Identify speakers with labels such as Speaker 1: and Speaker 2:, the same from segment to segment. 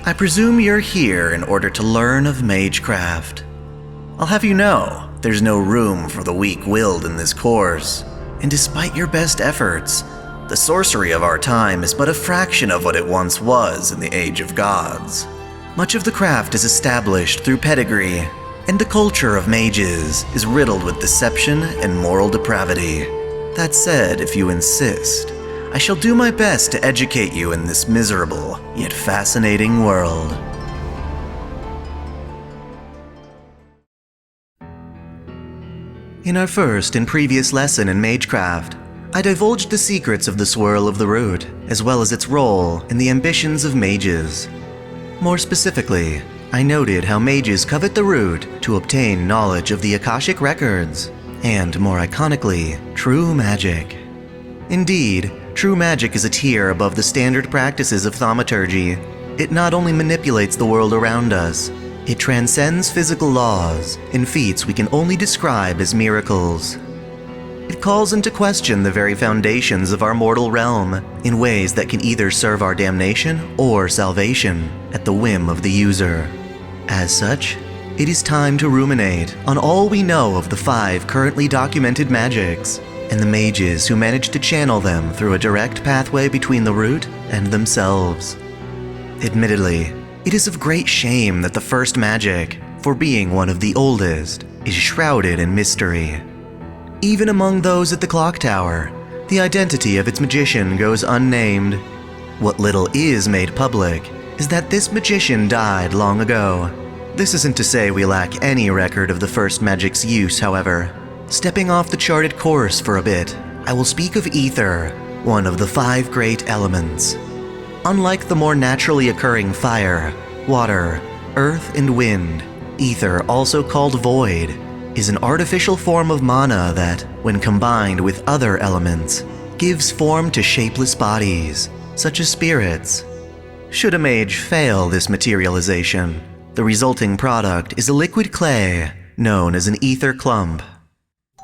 Speaker 1: I presume you're here in order to learn of Magecraft. I'll have you know, there's no room for the weak-willed in this course, and despite your best efforts, the sorcery of our time is but a fraction of what it once was in the Age of Gods. Much of the craft is established through pedigree, and the culture of mages is riddled with deception and moral depravity. That said, if you insist, I shall do my best to educate you in this miserable, yet fascinating world. In our first and previous lesson in Magecraft, I divulged the secrets of the Swirl of the Root, as well as its role in the ambitions of mages. More specifically, I noted how mages covet the root to obtain knowledge of the Akashic records, and more iconically, true magic. Indeed, true magic is a tier above the standard practices of thaumaturgy. It not only manipulates the world around us, it transcends physical laws in feats we can only describe as miracles. It calls into question the very foundations of our mortal realm in ways that can either serve our damnation or salvation at the whim of the user. As such, it is time to ruminate on all we know of the 5 currently documented magics, and the mages who managed to channel them through a direct pathway between the root and themselves. Admittedly, it is of great shame that the first magic, for being one of the oldest, is shrouded in mystery. Even among those at the clock tower, the identity of its magician goes unnamed. What little is made public is that this magician died long ago. This isn't to say we lack any record of the first magic's use, however. Stepping off the charted course for a bit, I will speak of ether, one of the 5 great elements. Unlike the more naturally occurring fire, water, earth, and wind, ether, also called void, is an artificial form of mana that, when combined with other elements, gives form to shapeless bodies, such as spirits. Should a mage fail this materialization, the resulting product is a liquid clay known as an ether clump.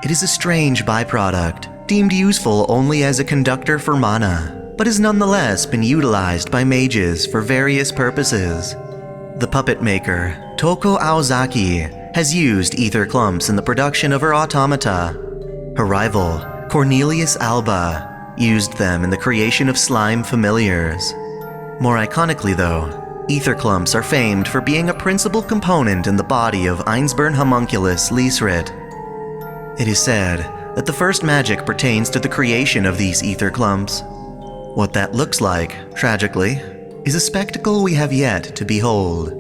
Speaker 1: It is a strange byproduct, deemed useful only as a conductor for mana, but has nonetheless been utilized by mages for various purposes. The puppet maker, Toko Aozaki, has used ether clumps in the production of her automata. Her rival, Cornelius Alba, used them in the creation of slime familiars. More iconically though, ether clumps are famed for being a principal component in the body of Einsburn homunculus Liesrit. It is said that the first magic pertains to the creation of these ether clumps. What that looks like, tragically, is a spectacle we have yet to behold.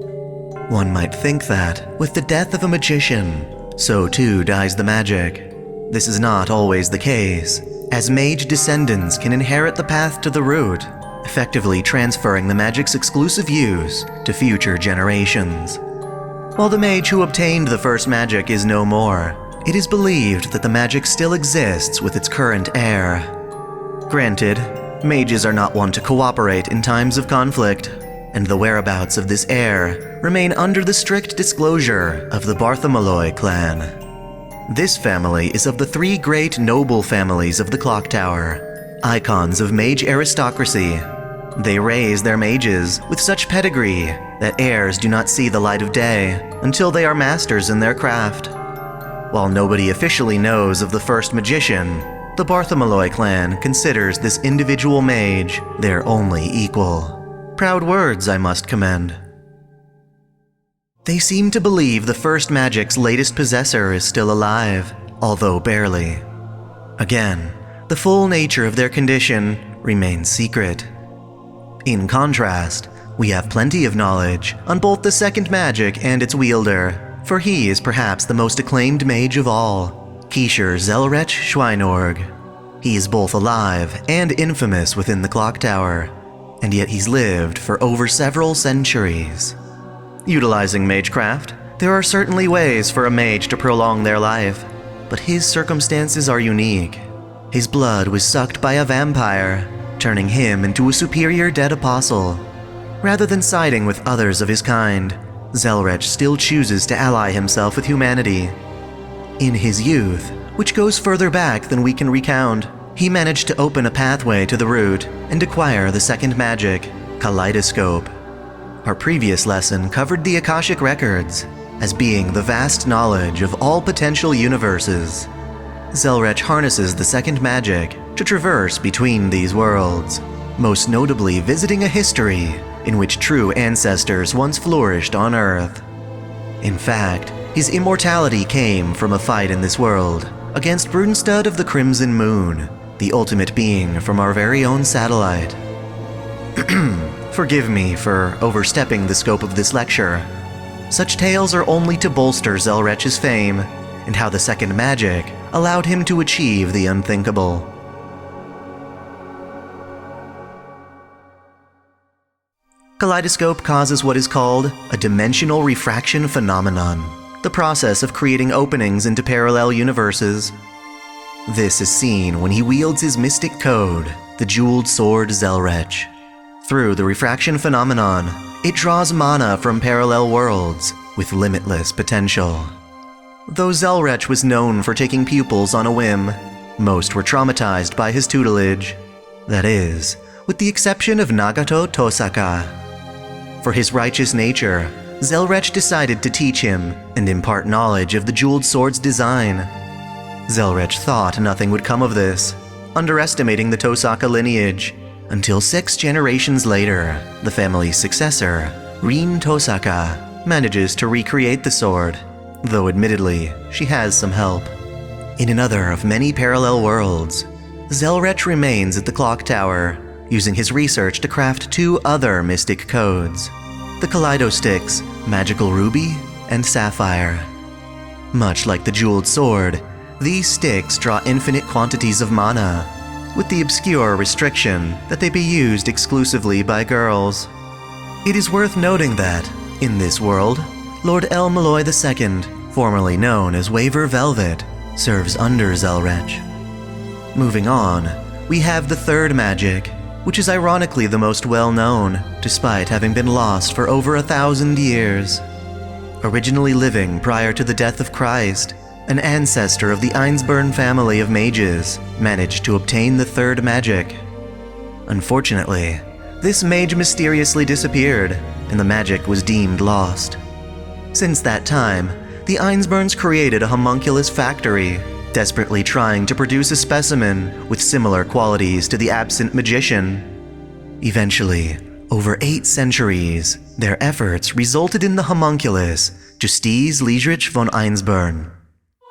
Speaker 1: One might think that, with the death of a magician, so too dies the magic. This is not always the case, as mage descendants can inherit the path to the root, effectively transferring the magic's exclusive use to future generations. While the mage who obtained the first magic is no more, it is believed that the magic still exists with its current heir. Granted, mages are not one to cooperate in times of conflict, and the whereabouts of this heir remain under the strict disclosure of the Bartholomew clan. This family is of the 3 great noble families of the Clock Tower, icons of mage aristocracy. They raise their mages with such pedigree that heirs do not see the light of day until they are masters in their craft. While nobody officially knows of the first magician, the Bartholomew clan considers this individual mage their only equal. Proud words, I must commend. They seem to believe the first magic's latest possessor is still alive, although barely. Again, the full nature of their condition remains secret. In contrast, we have plenty of knowledge on both the second magic and its wielder, for he is perhaps the most acclaimed mage of all, Keisher Zelrech Schweinorg. He is both alive and infamous within the Clock Tower, and yet he's lived for over several centuries. Utilizing Magecraft, there are certainly ways for a mage to prolong their life, but his circumstances are unique. His blood was sucked by a vampire, turning him into a superior dead apostle. Rather than siding with others of his kind, Zelrech still chooses to ally himself with humanity. In his youth, which goes further back than we can recount, he managed to open a pathway to the root and acquire the second magic, Kaleidoscope. Our previous lesson covered the Akashic Records as being the vast knowledge of all potential universes. Zelrech harnesses the second magic to traverse between these worlds, most notably visiting a history in which true ancestors once flourished on Earth. In fact, his immortality came from a fight in this world against Brunstad of the Crimson Moon, the ultimate being from our very own satellite. Forgive me for overstepping the scope of this lecture. Such tales are only to bolster Zelrech's fame and how the second magic allowed him to achieve the unthinkable. Kaleidoscope causes what is called a dimensional refraction phenomenon, the process of creating openings into parallel universes. This is seen when he wields his mystic code, the jeweled sword Zelrech. Through the refraction phenomenon, it draws mana from parallel worlds with limitless potential. Though Zelrech was known for taking pupils on a whim, most were traumatized by his tutelage. That is, with the exception of Nagato Tosaka. For his righteous nature, Zelrech decided to teach him and impart knowledge of the jeweled sword's design. Zelrech thought nothing would come of this, underestimating the Tosaka lineage, until 6 generations later, the family's successor, Rin Tosaka, manages to recreate the sword, though admittedly, she has some help. In another of many parallel worlds, Zelrech remains at the clock tower, using his research to craft 2 other mystic codes, the Kaleidosticks, Magical Ruby and Sapphire. Much like the jeweled sword, these sticks draw infinite quantities of mana, with the obscure restriction that they be used exclusively by girls. It is worth noting that, in this world, Lord El Malloy II, formerly known as Waver Velvet, serves under Zelrech. Moving on, we have the third magic, which is ironically the most well-known, despite having been lost for over 1,000 years. Originally living prior to the death of Christ, an ancestor of the Einsburn family of mages managed to obtain the third magic. Unfortunately, this mage mysteriously disappeared, and the magic was deemed lost. Since that time, the Einsburns created a homunculus factory, desperately trying to produce a specimen with similar qualities to the absent magician. Eventually, over 8 centuries, their efforts resulted in the homunculus Justiz Liedrich von Einsburn.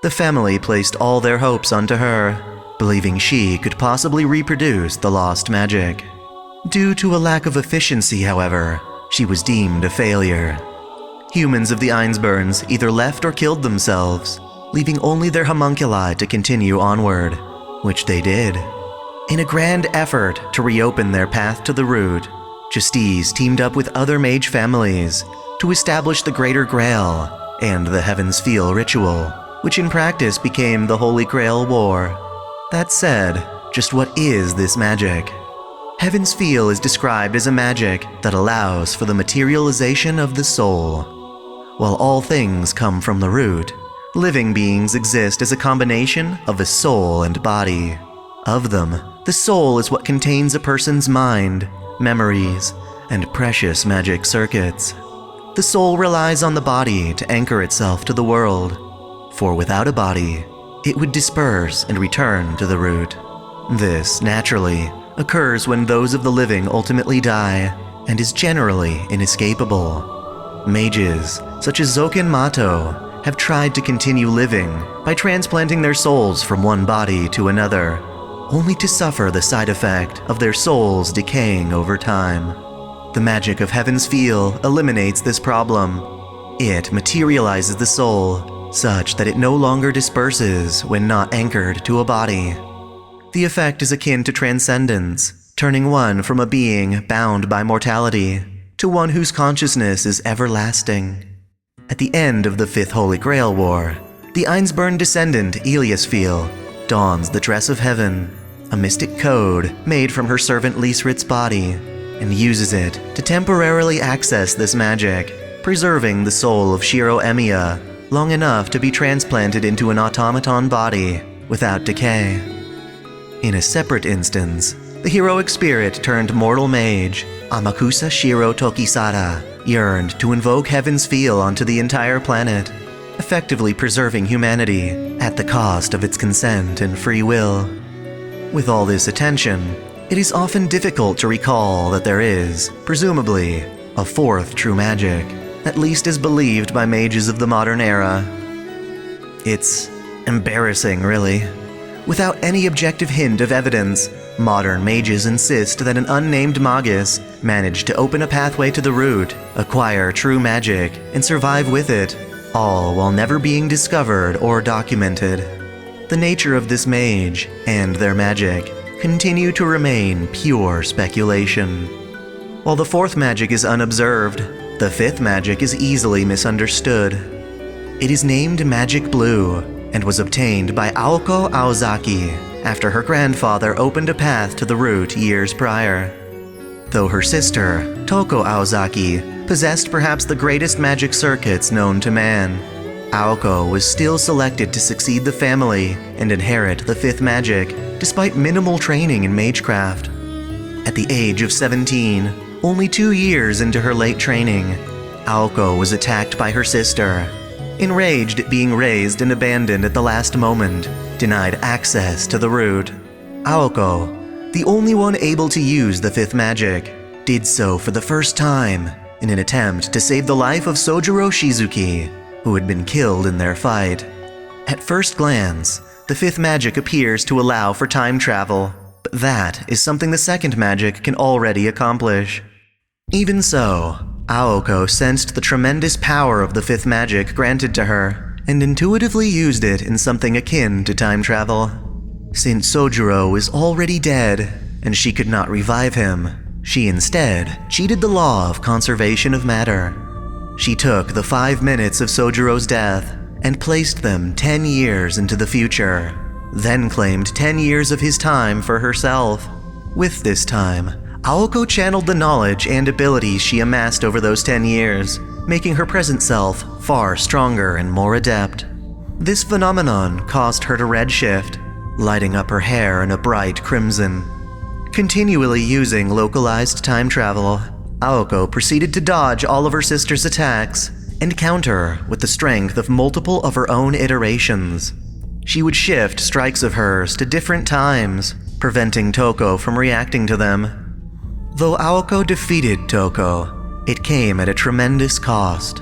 Speaker 1: The family placed all their hopes onto her, believing she could possibly reproduce the lost magic. Due to a lack of efficiency, however, she was deemed a failure. Humans of the Einsburns either left or killed themselves, leaving only their homunculi to continue onward, which they did. In a grand effort to reopen their path to the root, Justiz teamed up with other mage families to establish the Greater Grail and the Heaven's Feel ritual, which in practice became the Holy Grail War. That said, just what is this magic? Heaven's Feel is described as a magic that allows for the materialization of the soul. While all things come from the root, living beings exist as a combination of a soul and body. Of them, the soul is what contains a person's mind, memories, and precious magic circuits. The soul relies on the body to anchor itself to the world, for without a body, it would disperse and return to the root. This, naturally, occurs when those of the living ultimately die, and is generally inescapable. Mages, such as Zoken Mato, have tried to continue living by transplanting their souls from one body to another, only to suffer the side effect of their souls decaying over time. The magic of Heaven's Feel eliminates this problem. It materializes the soul such that it no longer disperses when not anchored to a body. The effect is akin to transcendence, turning one from a being bound by mortality to one whose consciousness is everlasting. At the end of the Fifth Holy Grail War, the Einsburn descendant Eliasfeel dons the Dress of Heaven, a mystic code made from her servant Lisrit's body, and uses it to temporarily access this magic, preserving the soul of Shiro Emiya long enough to be transplanted into an automaton body without decay. In a separate instance, the heroic spirit turned mortal mage, Amakusa Shiro Tokisara, yearned to invoke heaven's feel onto the entire planet, effectively preserving humanity at the cost of its consent and free will. With all this attention, it is often difficult to recall that there is, presumably, a fourth true magic, at least as believed by mages of the modern era. It's embarrassing, really. Without any objective hint of evidence, modern mages insist that an unnamed magus managed to open a pathway to the root, acquire true magic, and survive with it, all while never being discovered or documented. The nature of this mage, and their magic, continue to remain pure speculation. While the fourth magic is unobserved, the fifth magic is easily misunderstood. It is named Magic Blue, and was obtained by Aoko Aozaki after her grandfather opened a path to the root years prior. Though her sister, Toko Aozaki, possessed perhaps the greatest magic circuits known to man, Aoko was still selected to succeed the family and inherit the fifth magic despite minimal training in Magecraft. At the age of 17, only 2 years into her late training, Aoko was attacked by her sister. Enraged at being raised and abandoned at the last moment, denied access to the root, Aoko, the only one able to use the fifth magic, did so for the first time in an attempt to save the life of Sojiro Shizuki, who had been killed in their fight. At first glance, the fifth magic appears to allow for time travel, but that is something the second magic can already accomplish. Even so, Aoko sensed the tremendous power of the fifth magic granted to her, and intuitively used it in something akin to time travel. Since Sojiro is already dead, and she could not revive him, she instead cheated the law of conservation of matter. She took the 5 minutes of Sojiro's death and placed them 10 years into the future, then claimed 10 years of his time for herself. With this time, Aoko channeled the knowledge and abilities she amassed over those 10 years, making her present self far stronger and more adept. This phenomenon caused her to redshift, lighting up her hair in a bright crimson. Continually using localized time travel, Aoko proceeded to dodge all of her sister's attacks and counter with the strength of multiple of her own iterations. She would shift strikes of hers to different times, preventing Toko from reacting to them. Though Aoko defeated Toko, it came at a tremendous cost.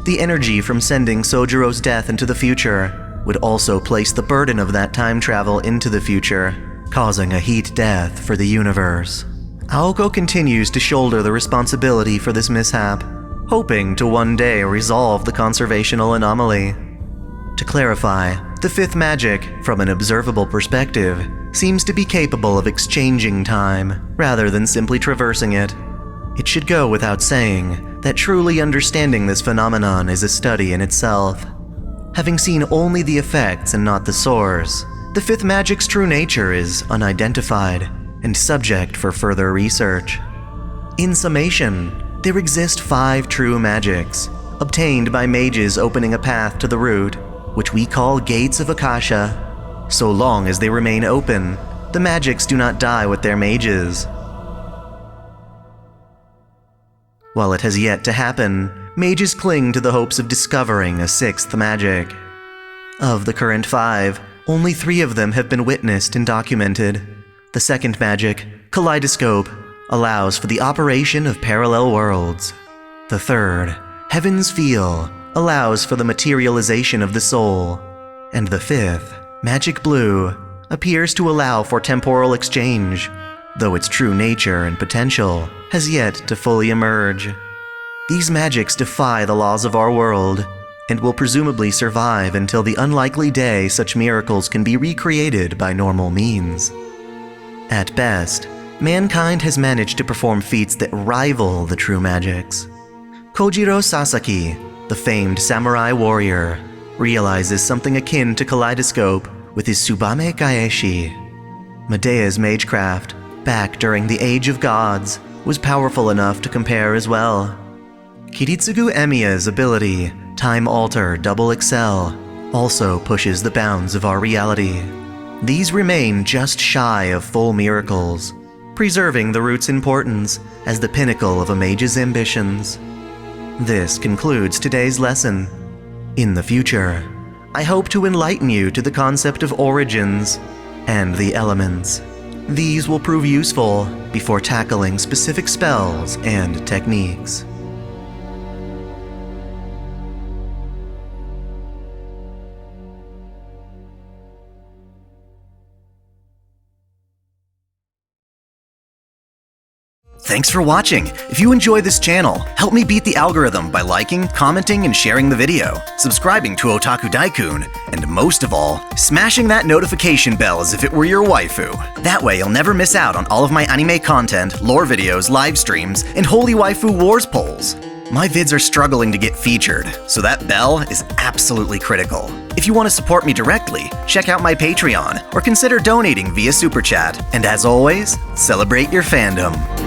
Speaker 1: The energy from sending Sojiro's death into the future would also place the burden of that time travel into the future, causing a heat death for the universe. Aoko continues to shoulder the responsibility for this mishap, hoping to one day resolve the conservational anomaly. To clarify, the fifth magic, from an observable perspective, seems to be capable of exchanging time, rather than simply traversing it. It should go without saying that truly understanding this phenomenon is a study in itself. Having seen only the effects and not the source, the fifth magic's true nature is unidentified and subject for further research. In summation, there exist 5 true magics, obtained by mages opening a path to the root, which we call Gates of Akasha. So long as they remain open, the magics do not die with their mages. While it has yet to happen, mages cling to the hopes of discovering a 6th magic. Of the current 5, only 3 of them have been witnessed and documented. The second magic, Kaleidoscope, allows for the operation of parallel worlds. The third, Heaven's Feel, allows for the materialization of the soul. And the fifth, Magic Blue, appears to allow for temporal exchange, though its true nature and potential has yet to fully emerge. These magics defy the laws of our world, and will presumably survive until the unlikely day such miracles can be recreated by normal means. At best, mankind has managed to perform feats that rival the true magics. Kojiro Sasaki, the famed samurai warrior, realizes something akin to Kaleidoscope with his Tsubame Gaeshi. Medea's Magecraft, back during the Age of Gods, was powerful enough to compare as well. Kiritsugu Emiya's ability, Time Alter Double Excel, also pushes the bounds of our reality. These remain just shy of full miracles, preserving the root's importance as the pinnacle of a mage's ambitions. This concludes today's lesson. In the future, I hope to enlighten you to the concept of origins and the elements. These will prove useful before tackling specific spells and techniques. Thanks for watching. If you enjoy this channel, help me beat the algorithm by liking, commenting, and sharing the video, subscribing to OtakuDaiKun, and most of all, smashing that notification bell as if it were your waifu. That way you'll never miss out on all of my anime content, lore videos, live streams, and Holy Waifu Wars polls. My vids are struggling to get featured, so that bell is absolutely critical. If you want to support me directly, check out my Patreon, or consider donating via Super Chat. And as always, celebrate your fandom.